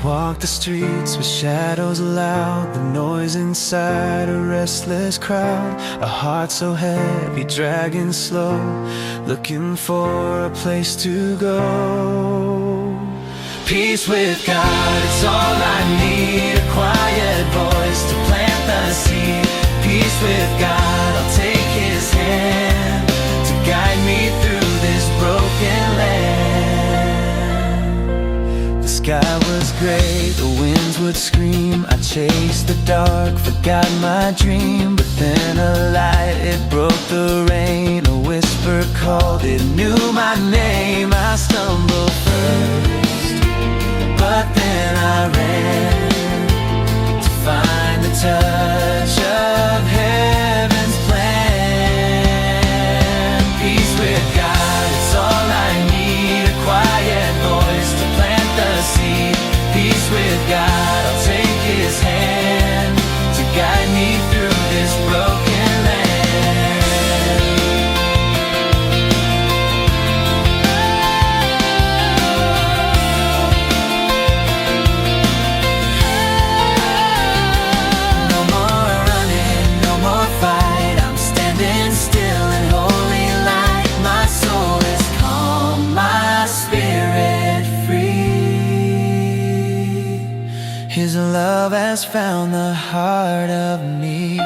Walk the streets with shadows loud, the noise inside a restless crowd. A heart so heavy, dragging slow, looking for a place to go. Peace with God, it's all I need. A quiet voice to plant the seed. Peace with God, I'll take His hand to guide me through this broken land. The sky was gray, the winds would scream. I chased the dark, forgot my dream. But then a light, it broke the rain. A whisper called, it knew my name. I stumbled first, but then I ran to find the touch of heaven's plan. Peace with God, it's all I need. A quiet voice to plant the seed. Peace with God, I'll take His hand to guide me through this broken land. No more running, no more fight. I'm standing still in holy light. My soul is calm, my spirit free. His love has found the heart of me.